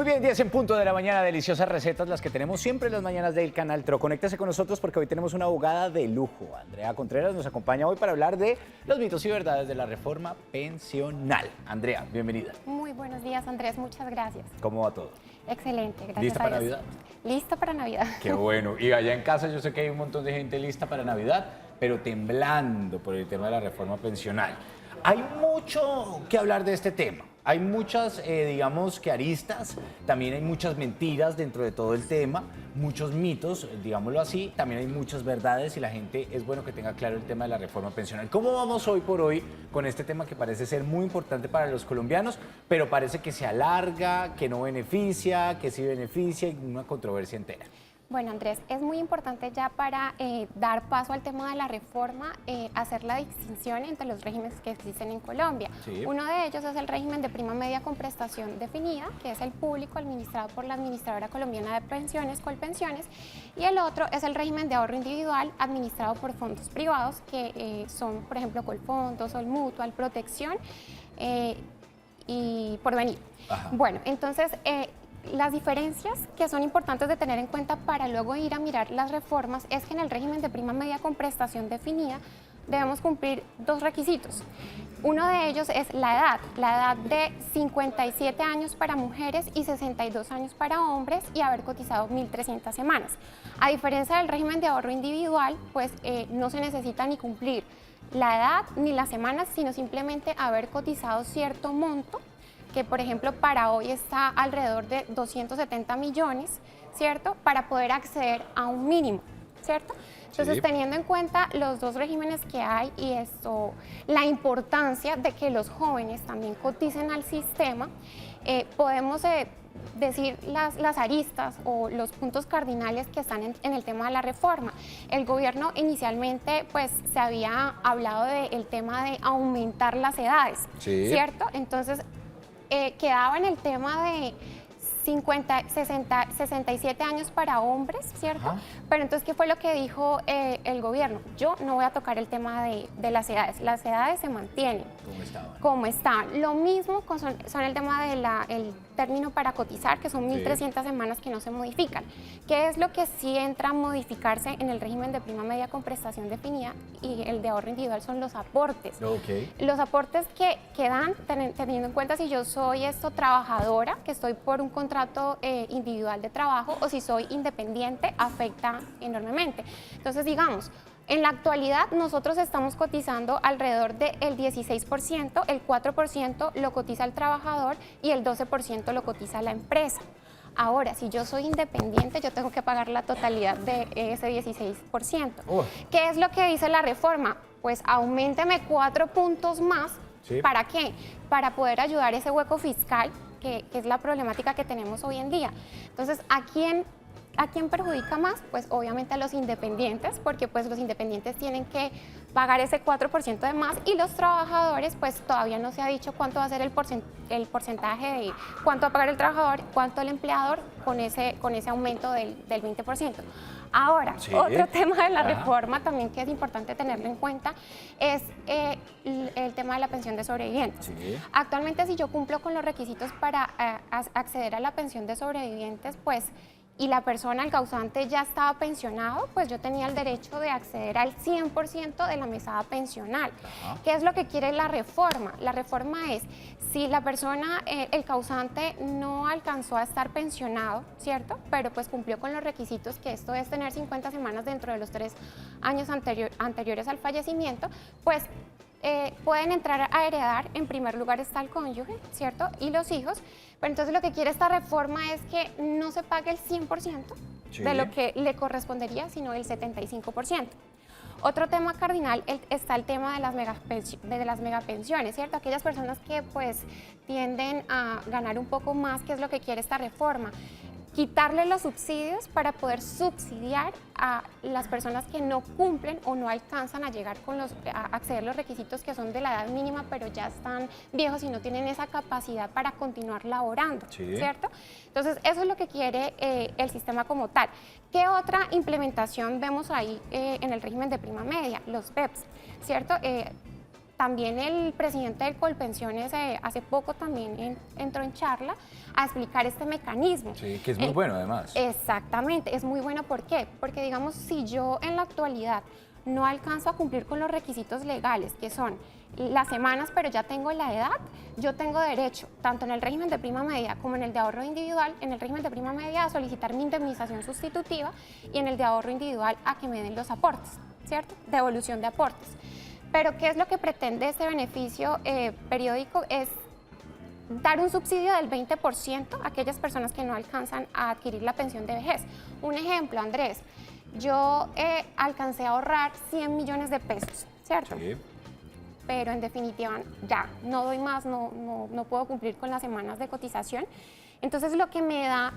Muy bien, 10 en punto de la mañana, deliciosas recetas las que tenemos siempre en las mañanas del Canal Tro. Conéctese con nosotros porque hoy tenemos una abogada de lujo. Andrea Contreras nos acompaña hoy para hablar de los mitos y verdades de la reforma pensional. Andrea, bienvenida. Muy buenos días, Andrés, muchas gracias. ¿Cómo va todo? Excelente, gracias ¿Lista a para Dios. Navidad? Lista para Navidad. Qué bueno. Y allá en casa yo sé que hay un montón de gente lista para Navidad, pero temblando por el tema de la reforma pensional. Hay mucho que hablar de este tema. Hay muchas, digamos, que aristas, también hay muchas mentiras dentro de todo el tema, muchos mitos, digámoslo así, también hay muchas verdades y la gente es bueno que tenga claro el tema de la reforma pensional. ¿Cómo vamos hoy por hoy con este tema que parece ser muy importante para los colombianos, pero parece que se alarga, que no beneficia, que sí beneficia y una controversia entera? Bueno, Andrés, es muy importante ya para dar paso al tema de la reforma, hacer la distinción entre los regímenes que existen en Colombia. Sí. Uno de ellos es el régimen de prima media con prestación definida, que es el público administrado por la Administradora Colombiana de Pensiones, Colpensiones, y el otro es el régimen de ahorro individual administrado por fondos privados, que son, por ejemplo, Colfondos, Solmutual, Protección y Porvenir. Ajá. Bueno, entonces, las diferencias que son importantes de tener en cuenta para luego ir a mirar las reformas es que en el régimen de prima media con prestación definida debemos cumplir dos requisitos. Uno de ellos es la edad de 57 años para mujeres y 62 años para hombres y haber cotizado 1.300 semanas. A diferencia del régimen de ahorro individual, pues no se necesita ni cumplir la edad ni las semanas, sino simplemente haber cotizado cierto monto, que por ejemplo para hoy está alrededor de 270 millones, ¿cierto? Para poder acceder a un mínimo, ¿cierto? Entonces, Sí. teniendo en cuenta los dos regímenes que hay y esto, la importancia de que los jóvenes también coticen al sistema, podemos decir las aristas o los puntos cardinales que están en el tema de la reforma. El gobierno inicialmente pues se había hablado del tema de aumentar las edades, Sí. ¿cierto? Entonces, quedaba en el tema de 50, 60, 67 años para hombres, ¿cierto? Ajá. Pero entonces, ¿qué fue lo que dijo el gobierno? Yo no voy a tocar el tema de las edades se mantienen ¿Cómo estaban? como están. Lo mismo son el tema del término para cotizar, que son 1.300 semanas que no se modifican. ¿Qué es lo que sí entra a modificarse en el régimen de prima media con prestación definida y el de ahorro individual son los aportes? Ok. Los aportes que dan, teniendo en cuenta si yo soy trabajadora, que estoy por un contrato individual de trabajo, o si soy independiente, afecta enormemente. Entonces, digamos, en la actualidad nosotros estamos cotizando alrededor del 16%, el 4% lo cotiza el trabajador y el 12% lo cotiza la empresa. Ahora, si yo soy independiente, yo tengo que pagar la totalidad de ese 16%. ¿Qué es lo que dice la reforma? Pues auménteme 4 puntos más. Sí. ¿Para qué? Para poder ayudar ese hueco fiscal, que es la problemática que tenemos hoy en día. Entonces, ¿a quién perjudica más? Pues obviamente a los independientes, porque pues los independientes tienen que pagar ese 4% de más y los trabajadores pues todavía no se ha dicho cuánto va a ser el porcentaje de cuánto va a pagar el trabajador, cuánto el empleador con ese aumento del 20%. Ahora, Sí. otro tema de la Ajá. reforma también que es importante tenerlo en cuenta es el tema de la pensión de sobrevivientes. Sí. Actualmente, si yo cumplo con los requisitos para acceder a la pensión de sobrevivientes, pues y la persona, el causante, ya estaba pensionado, pues yo tenía el derecho de acceder al 100% de la mesada pensional. Ajá. ¿Qué es lo que quiere la reforma? La reforma es, si la persona, el causante, no alcanzó a estar pensionado, ¿cierto? Pero pues cumplió con los requisitos, que esto es tener 50 semanas dentro de los 3 años anteriores al fallecimiento, pues pueden entrar a heredar. En primer lugar está el cónyuge, ¿cierto? Y los hijos. Pero entonces lo que quiere esta reforma es que no se pague el 100% Sí. de lo que le correspondería, sino el 75%. Otro tema cardinal está el tema de las megapensiones, ¿cierto? Aquellas personas que pues tienden a ganar un poco más, ¿qué es lo que quiere esta reforma? Quitarle los subsidios para poder subsidiar a las personas que no cumplen o no alcanzan a llegar a acceder a los requisitos que son de la edad mínima, pero ya están viejos y no tienen esa capacidad para continuar laborando, Sí. ¿cierto? Entonces, eso es lo que quiere el sistema como tal. ¿Qué otra implementación vemos ahí en el régimen de prima media? Los BEPS, ¿cierto? también el presidente del Colpensiones hace poco también entró en charla a explicar este mecanismo. Sí, que es muy bueno además. Exactamente, es muy bueno. ¿Por qué? Porque digamos, si yo en la actualidad no alcanzo a cumplir con los requisitos legales, que son las semanas, pero ya tengo la edad, yo tengo derecho, tanto en el régimen de prima media como en el de ahorro individual, en el régimen de prima media a solicitar mi indemnización sustitutiva y en el de ahorro individual a que me den los aportes, ¿cierto? Devolución de aportes. Pero ¿qué es lo que pretende este beneficio periódico? Es dar un subsidio del 20% a aquellas personas que no alcanzan a adquirir la pensión de vejez. Un ejemplo, Andrés, yo alcancé a ahorrar 100 millones de pesos, ¿cierto? Sí. Pero en definitiva ya no doy más, no puedo cumplir con las semanas de cotización. Entonces lo que me da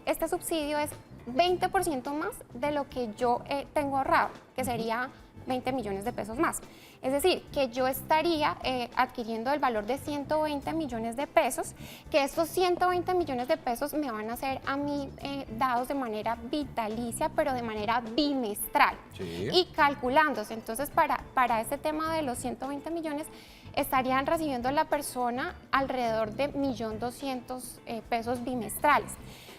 este subsidio es 20% más de lo que yo tengo ahorrado, que sería 20 millones de pesos más. Es decir, que yo estaría adquiriendo el valor de 120 millones de pesos, que estos 120 millones de pesos me van a ser a mí dados de manera vitalicia, pero de manera bimestral. Sí. Y calculándose. Entonces, para este tema de los 120 millones, estarían recibiendo la persona alrededor de 1.200.000 pesos bimestrales.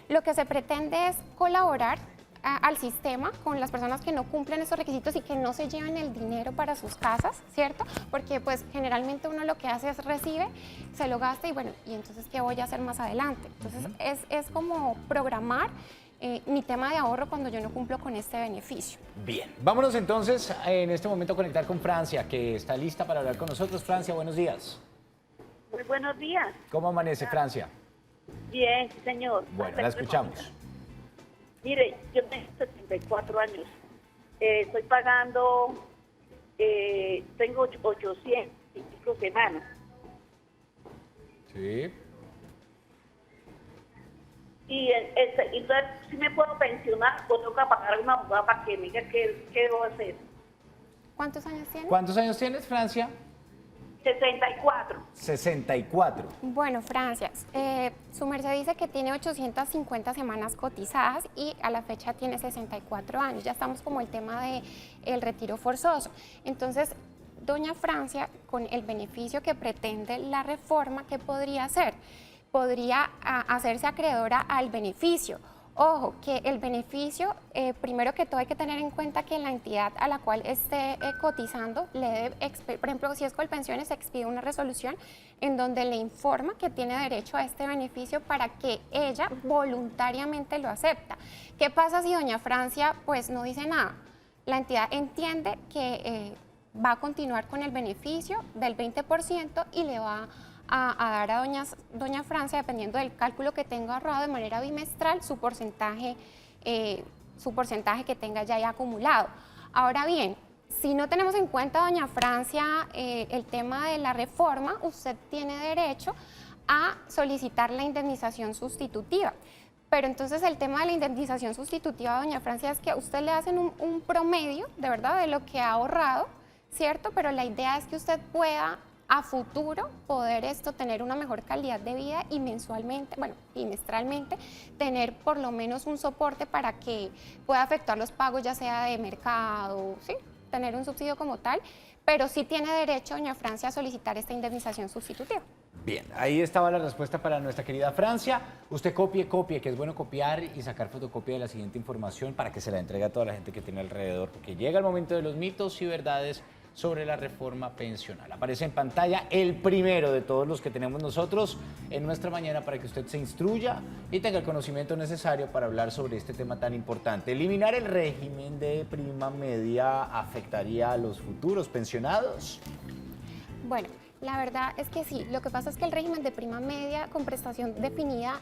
Lo que se pretende es colaborar al sistema con las personas que no cumplen esos requisitos y que no se lleven el dinero para sus casas, ¿cierto? Porque pues generalmente uno lo que hace es recibe, se lo gasta y bueno, ¿y entonces qué voy a hacer más adelante? Entonces es como programar mi tema de ahorro cuando yo no cumplo con este beneficio. Bien, vámonos entonces en este momento a conectar con Francia, que está lista para hablar con nosotros. Francia, buenos días. Muy buenos días. ¿Cómo amanece Francia? Bien, sí, señor. Bueno, la escuchamos. Mire, yo tengo 74 años. Estoy pagando, tengo 800 y pico semanas. Sí. Y entonces, si me puedo pensionar, o tengo que pagar a una abogada para que me diga qué debo hacer. ¿Cuántos años tiene? ¿Cuántos años tienes, Francia? 64. 64. Bueno, Francia, su merced dice que tiene 850 semanas cotizadas y a la fecha tiene 64 años. Ya estamos como el tema del retiro forzoso. Entonces, doña Francia, con el beneficio que pretende la reforma, ¿qué podría hacer? Podría hacerse acreedora al beneficio. Ojo, que el beneficio, primero que todo hay que tener en cuenta que la entidad a la cual esté cotizando le debe, por ejemplo, si es Colpensiones, se expide una resolución en donde le informa que tiene derecho a este beneficio para que ella voluntariamente lo acepta. ¿Qué pasa si doña Francia pues no dice nada? La entidad entiende que va a continuar con el beneficio del 20% y le va a dar a doña Francia, dependiendo del cálculo que tenga ahorrado de manera bimestral, su porcentaje que tenga ya acumulado. Ahora bien, si no tenemos en cuenta, doña Francia, el tema de la reforma, usted tiene derecho a solicitar la indemnización sustitutiva. Pero entonces el tema de la indemnización sustitutiva, doña Francia, es que a usted le hacen un promedio, de verdad, de lo que ha ahorrado, ¿cierto? Pero la idea es que usted pueda a futuro poder tener una mejor calidad de vida y mensualmente, bueno, bimestralmente, tener por lo menos un soporte para que pueda efectuar los pagos, ya sea de mercado, ¿sí? Tener un subsidio como tal, pero sí tiene derecho, doña Francia, a solicitar esta indemnización sustitutiva. Bien, ahí estaba la respuesta para nuestra querida Francia. Usted copie, que es bueno copiar y sacar fotocopia de la siguiente información para que se la entregue a toda la gente que tiene alrededor, porque llega el momento de los mitos y verdades sobre la reforma pensional. Aparece en pantalla el primero de todos los que tenemos nosotros en nuestra mañana para que usted se instruya y tenga el conocimiento necesario para hablar sobre este tema tan importante. ¿Eliminar el régimen de prima media afectaría a los futuros pensionados? Bueno, la verdad es que sí. Lo que pasa es que el régimen de prima media con prestación definida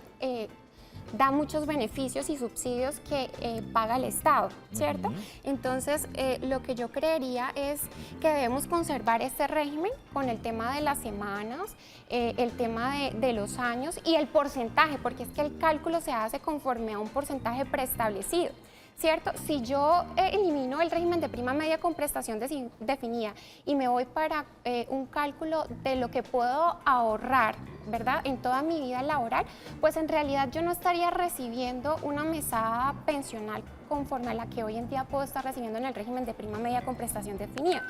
da muchos beneficios y subsidios que paga el Estado, ¿cierto? Entonces, lo que yo creería es que debemos conservar este régimen con el tema de las semanas, el tema de los años y el porcentaje, porque es que el cálculo se hace conforme a un porcentaje preestablecido, ¿cierto? Si yo elimino el régimen de prima media con prestación definida y me voy para un cálculo de lo que puedo ahorrar, ¿verdad?, en toda mi vida laboral, pues en realidad yo no estaría recibiendo una mesada pensional conforme a la que hoy en día puedo estar recibiendo en el régimen de prima media con prestación definida.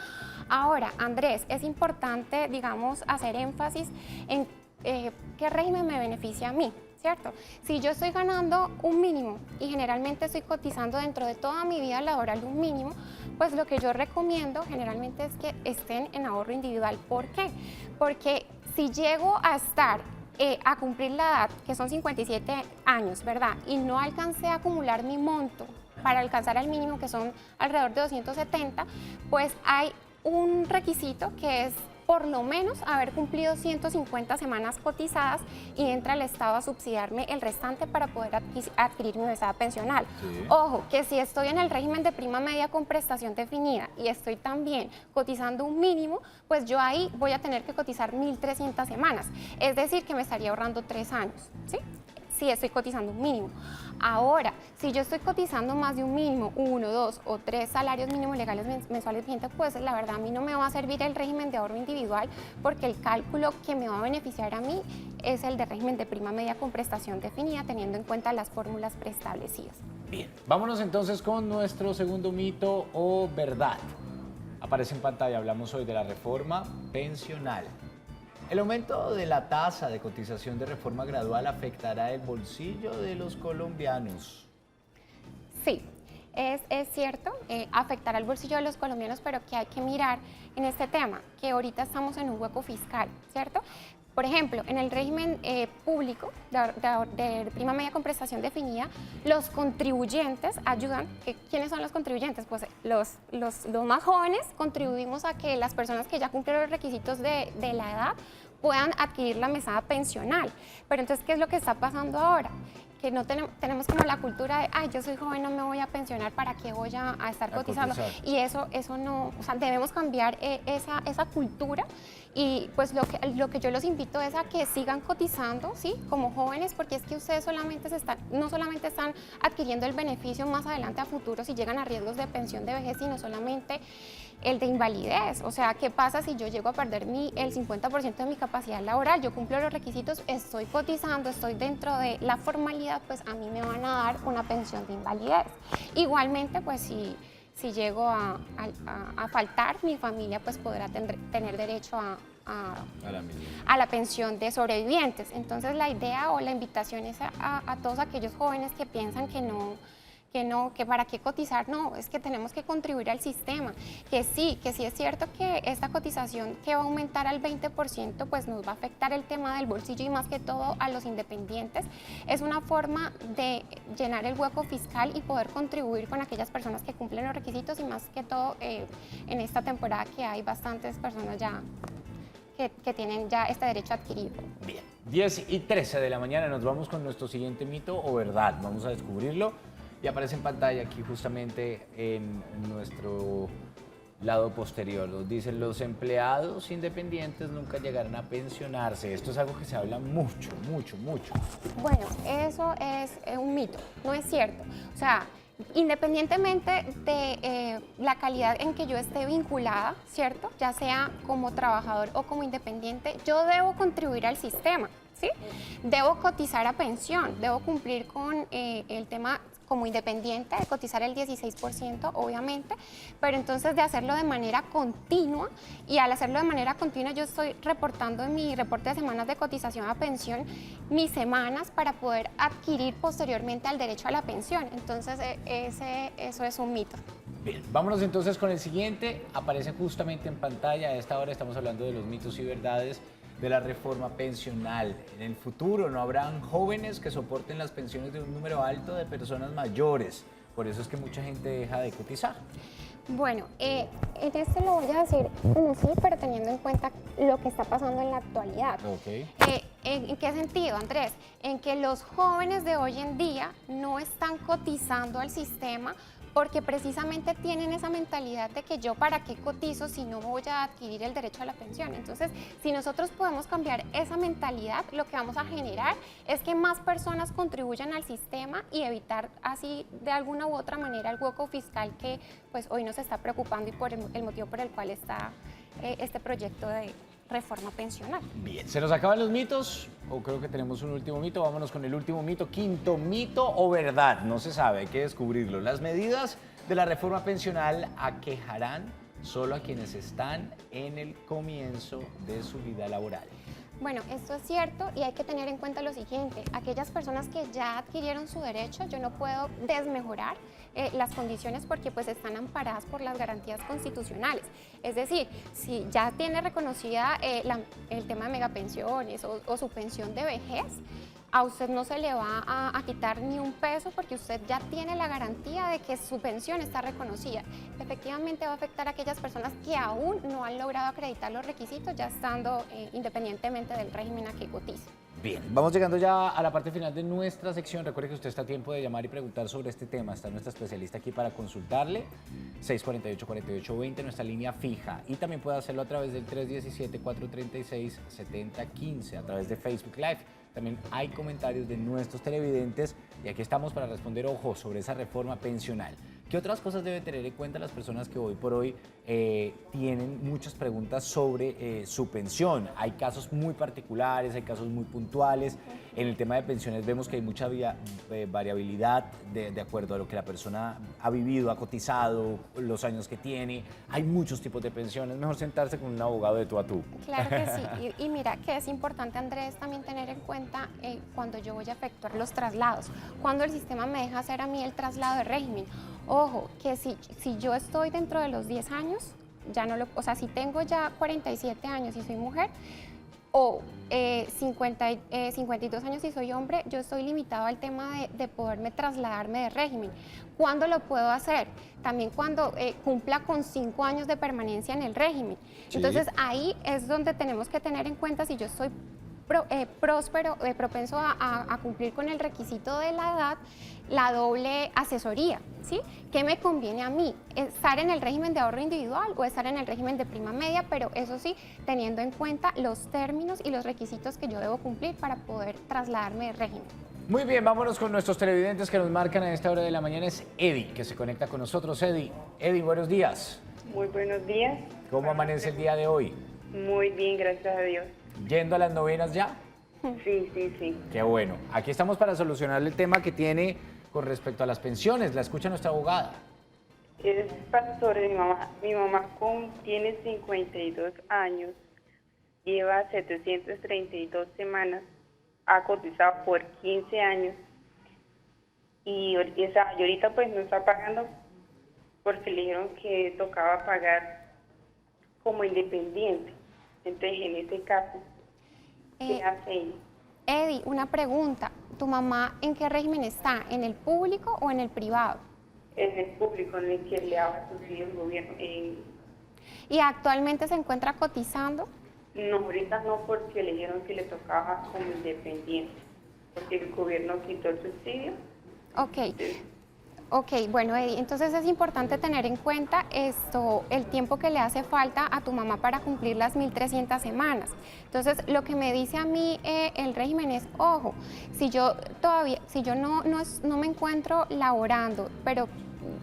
Ahora, Andrés, es importante, digamos, hacer énfasis en qué régimen me beneficia a mí, ¿cierto? Si yo estoy ganando un mínimo y generalmente estoy cotizando dentro de toda mi vida laboral un mínimo, pues lo que yo recomiendo generalmente es que estén en ahorro individual. ¿Por qué? Porque si llego a estar a cumplir la edad, que son 57 años, ¿verdad? Y no alcancé a acumular mi monto para alcanzar el mínimo, que son alrededor de 270, pues hay un requisito que es por lo menos haber cumplido 150 semanas cotizadas y entra el Estado a subsidiarme el restante para poder adquirir mi mesada pensional. Sí. Ojo, que si estoy en el régimen de prima media con prestación definida y estoy también cotizando un mínimo, pues yo ahí voy a tener que cotizar 1.300 semanas. Es decir, que me estaría ahorrando 3 años, ¿sí? Si estoy cotizando un mínimo. Ahora, si yo estoy cotizando más de un mínimo, 1, 2 o 3 salarios mínimos legales mensuales vigentes, pues la verdad a mí no me va a servir el régimen de ahorro individual, porque el cálculo que me va a beneficiar a mí es el de régimen de prima media con prestación definida, teniendo en cuenta las fórmulas preestablecidas. Bien, vámonos entonces con nuestro segundo mito o verdad. Aparece en pantalla, hablamos hoy de la reforma pensional. ¿El aumento de la tasa de cotización de reforma gradual afectará el bolsillo de los colombianos? Sí, es cierto, afectará el bolsillo de los colombianos, pero que hay que mirar en este tema, que ahorita estamos en un hueco fiscal, ¿cierto? Por ejemplo, en el régimen público de prima media con prestación definida, los contribuyentes ayudan. ¿Quiénes son los contribuyentes? Pues los más jóvenes contribuimos a que las personas que ya cumplen los requisitos de la edad puedan adquirir la mesada pensional. Pero entonces, ¿qué es lo que está pasando ahora? Que no tenemos como la cultura de, ay, yo soy joven, no me voy a pensionar, ¿para qué voy a estar cotizando? Y eso no, o sea, debemos cambiar esa cultura, y pues lo que yo los invito es a que sigan cotizando, ¿sí? Como jóvenes, porque es que ustedes no solamente están adquiriendo el beneficio más adelante a futuro si llegan a riesgos de pensión de vejez, sino solamente el de invalidez. O sea, ¿qué pasa si yo llego a perder el 50% de mi capacidad laboral? Yo cumplo los requisitos, estoy cotizando, estoy dentro de la formalidad, pues a mí me van a dar una pensión de invalidez. Igualmente, pues si llego a faltar, mi familia pues podrá tener derecho a la pensión de sobrevivientes. Entonces la idea o la invitación es a todos aquellos jóvenes que piensan que para qué cotizar, no, es que tenemos que contribuir al sistema, que sí es cierto que esta cotización que va a aumentar al 20%, pues nos va a afectar el tema del bolsillo y más que todo a los independientes. Es una forma de llenar el hueco fiscal y poder contribuir con aquellas personas que cumplen los requisitos, y más que todo en esta temporada que hay bastantes personas ya que tienen ya este derecho adquirido. Bien, 10:13 de la mañana, nos vamos con nuestro siguiente mito o verdad. Vamos a descubrirlo. Y aparece en pantalla aquí justamente en nuestro lado posterior. Nos dicen, los empleados independientes nunca llegarán a pensionarse. Esto es algo que se habla mucho. Bueno, eso es un mito, no es cierto. O sea, independientemente de la calidad en que yo esté vinculada, ¿cierto? Ya sea como trabajador o como independiente, yo debo contribuir al sistema, ¿sí? Debo cotizar a pensión, debo cumplir con el tema como independiente, de cotizar el 16%, obviamente, pero entonces de hacerlo de manera continua, y al hacerlo de manera continua yo estoy reportando en mi reporte de semanas de cotización a pensión mis semanas para poder adquirir posteriormente al derecho a la pensión. Entonces eso es un mito. Bien, vámonos entonces con el siguiente. Aparece justamente en pantalla. A esta hora estamos hablando de los mitos y verdades de la reforma pensional. En el futuro no habrán jóvenes que soporten las pensiones de un número alto de personas mayores. Por eso es que mucha gente deja de cotizar. Bueno, en este lo voy a decir un sí, pero teniendo en cuenta lo que está pasando en la actualidad. Okay. ¿En qué sentido, Andrés? En que los jóvenes de hoy en día no están cotizando al sistema porque precisamente tienen esa mentalidad de que yo para qué cotizo si no voy a adquirir el derecho a la pensión. Entonces, si nosotros podemos cambiar esa mentalidad, lo que vamos a generar es que más personas contribuyan al sistema y evitar así de alguna u otra manera el hueco fiscal que pues hoy nos está preocupando y por el motivo por el cual está este proyecto de reforma pensional. Bien, ¿se nos acaban los mitos? O creo que tenemos un último mito. Vámonos con el último mito. Quinto mito o verdad, no se sabe, hay que descubrirlo. Las medidas de la reforma pensional aquejarán solo a quienes están en el comienzo de su vida laboral. Bueno, esto es cierto y hay que tener en cuenta lo siguiente, aquellas personas que ya adquirieron su derecho, yo no puedo desmejorar las condiciones porque pues están amparadas por las garantías constitucionales. Es decir, si ya tiene reconocida el tema de megapensiones o su pensión de vejez, a usted no se le va a quitar ni un peso porque usted ya tiene la garantía de que su pensión está reconocida. Efectivamente va a afectar a aquellas personas que aún no han logrado acreditar los requisitos ya estando independientemente del régimen a que cotiza. Bien, vamos llegando ya a la parte final de nuestra sección. Recuerde que usted está a tiempo de llamar y preguntar sobre este tema. Está nuestra especialista aquí para consultarle. 648-4820, nuestra línea fija. Y también puede hacerlo a través del 317-436-7015, a través de Facebook Live. También hay comentarios de nuestros televidentes y aquí estamos para responder, ojo, sobre esa reforma pensional. ¿Qué otras cosas deben tener en cuenta las personas que hoy por hoy tienen muchas preguntas sobre su pensión? Hay casos muy particulares, hay casos muy puntuales. En el tema de pensiones vemos que hay mucha variabilidad de acuerdo a lo que la persona ha vivido, ha cotizado, los años que tiene. Hay muchos tipos de pensiones. Mejor sentarse con un abogado de tú a tú. Claro que sí. Y mira que es importante, Andrés, también tener en cuenta cuando yo voy a efectuar los traslados, cuando el sistema me deja hacer a mí el traslado de régimen. Ojo, que si yo estoy dentro de los 10 años, ya no o sea, si tengo ya 47 años y soy mujer, o 52 años y soy hombre, yo estoy limitado al tema de poderme trasladarme de régimen. ¿Cuándo lo puedo hacer? También cuando cumpla con 5 años de permanencia en el régimen. Sí. Entonces ahí es donde tenemos que tener en cuenta si yo estoy próspero, propenso a cumplir con el requisito de la edad, la doble asesoría, ¿sí? ¿Qué me conviene a mí? ¿Estar en el régimen de ahorro individual o estar en el régimen de prima media? Pero eso sí, teniendo en cuenta los términos y los requisitos que yo debo cumplir para poder trasladarme de régimen. Muy bien, vámonos con nuestros televidentes que nos marcan a esta hora de la mañana. Es Eddie, que se conecta con nosotros. Eddie, buenos días. Muy buenos días. ¿Cómo amanece el día de hoy? Muy bien, gracias a Dios. ¿Yendo a las novenas ya? Sí, sí, sí. Qué bueno. Aquí estamos para solucionar el tema que tiene con respecto a las pensiones. La escucha nuestra abogada. Es para sobre mi mamá. Mi mamá tiene 52 años, lleva 732 semanas, ha cotizado por 15 años y ahorita pues no está pagando porque le dijeron que tocaba pagar como independiente. Entonces, en este caso, ¿qué hace ella? Eddie, una pregunta. ¿Tu mamá en qué régimen está? ¿En el público o en el privado? En el público, en el que le ha subsidio el gobierno. ¿Y actualmente se encuentra cotizando? No, ahorita no, porque le dijeron que le tocaba como independiente, porque el gobierno quitó el subsidio. Ok. Entonces, Ok, bueno, Eddie, entonces es importante tener en cuenta el tiempo que le hace falta a tu mamá para cumplir las 1.300 semanas. Entonces, lo que me dice a mí el régimen es, ojo, si yo no me encuentro laborando, pero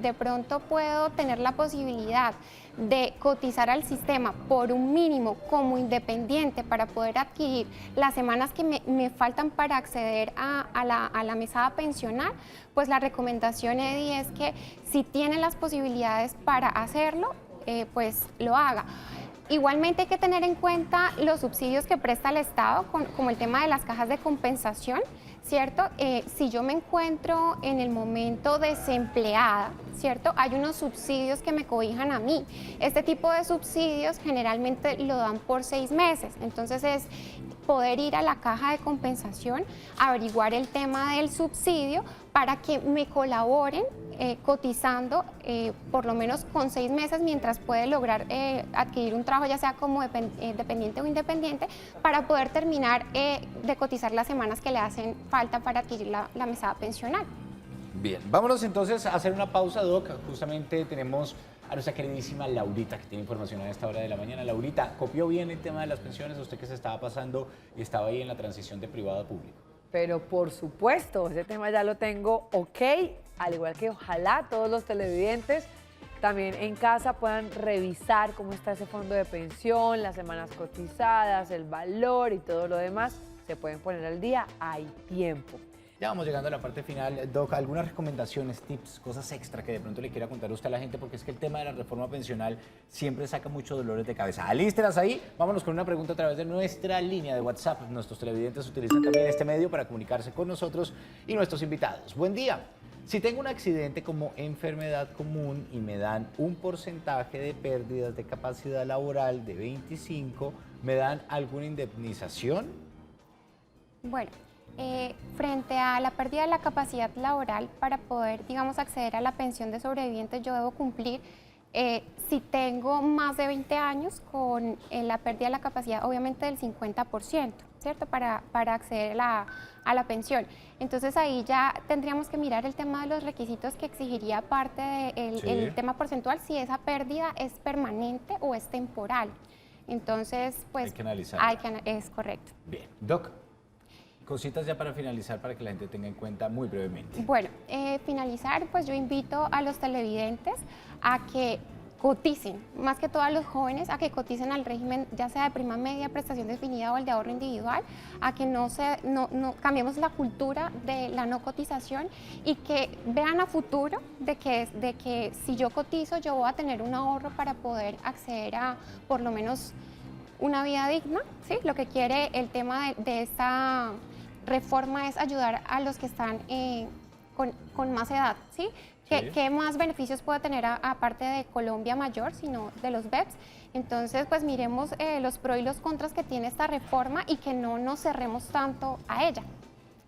de pronto puedo tener la posibilidad de cotizar al sistema por un mínimo como independiente para poder adquirir las semanas que me faltan para acceder a la mesada pensional, pues la recomendación, Eddie, es que si tiene las posibilidades para hacerlo, pues lo haga. Igualmente hay que tener en cuenta los subsidios que presta el Estado, como el tema de las cajas de compensación, ¿cierto? Si yo me encuentro en el momento desempleada, ¿cierto? Hay unos subsidios que me cobijan a mí. Este tipo de subsidios generalmente lo dan por 6 meses, entonces es poder ir a la caja de compensación, averiguar el tema del subsidio para que me colaboren cotizando por lo menos con 6 meses mientras puede lograr adquirir un trabajo, ya sea como dependiente o independiente, para poder terminar de cotizar las semanas que le hacen falta para adquirir la mesada pensional. Bien, vámonos entonces a hacer una pausa, Doc. Justamente tenemos a nuestra queridísima Laurita, que tiene información a esta hora de la mañana. Laurita, ¿copió bien el tema de las pensiones? Usted que se estaba pasando y estaba ahí en la transición de privado a público. Pero por supuesto, ese tema ya lo tengo ok, al igual que ojalá todos los televidentes también en casa puedan revisar cómo está ese fondo de pensión, las semanas cotizadas, el valor y todo lo demás. Se pueden poner al día, hay tiempo. Ya vamos llegando a la parte final. Doc, algunas recomendaciones, tips, cosas extra que de pronto le quiera contar usted a la gente, porque es que el tema de la reforma pensional siempre saca muchos dolores de cabeza. Alístelas ahí, vámonos con una pregunta a través de nuestra línea de WhatsApp. Nuestros televidentes utilizan también este medio para comunicarse con nosotros y nuestros invitados. Buen día. Si tengo un accidente como enfermedad común y me dan un porcentaje de pérdidas de capacidad laboral de 25, ¿me dan alguna indemnización? Bueno, frente a la pérdida de la capacidad laboral, para poder, digamos, acceder a la pensión de sobreviviente, yo debo cumplir, si tengo más de 20 años, con la pérdida de la capacidad, obviamente, del 50%, ¿cierto? Para acceder a la pensión. Entonces, ahí ya tendríamos que mirar el tema de los requisitos que exigiría aparte del el tema porcentual, si esa pérdida es permanente o es temporal. Entonces, pues... Hay que analizar. Es correcto. Bien. Doc, cositas ya para finalizar para que la gente tenga en cuenta muy brevemente. Bueno, finalizar, pues yo invito a los televidentes a que coticen, más que todo a los jóvenes, a que coticen al régimen, ya sea de prima media, prestación definida o el de ahorro individual, a que no cambiemos la cultura de la no cotización y que vean a futuro de que si yo cotizo, yo voy a tener un ahorro para poder acceder a por lo menos una vida digna, ¿sí? Lo que quiere el tema de esta reforma es ayudar a los que están con más edad, ¿sí? ¿Qué más beneficios puede tener aparte de Colombia Mayor, sino de los BEPS? Entonces, pues miremos los pros y los contras que tiene esta reforma y que no nos cerremos tanto a ella.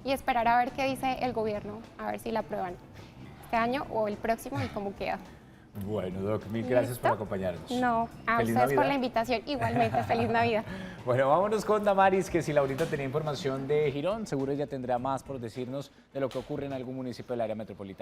Y esperar a ver qué dice el gobierno, a ver si la aprueban este año o el próximo y cómo queda. Bueno, Doc, mil gracias ¿Listo? por acompañarnos. No, a Feliz ustedes por Navidad. la invitación. Igualmente, feliz Navidad. Bueno, vámonos con Damaris, que si Laurita tenía información de Girón, seguro ella tendrá más por decirnos de lo que ocurre en algún municipio del área metropolitana.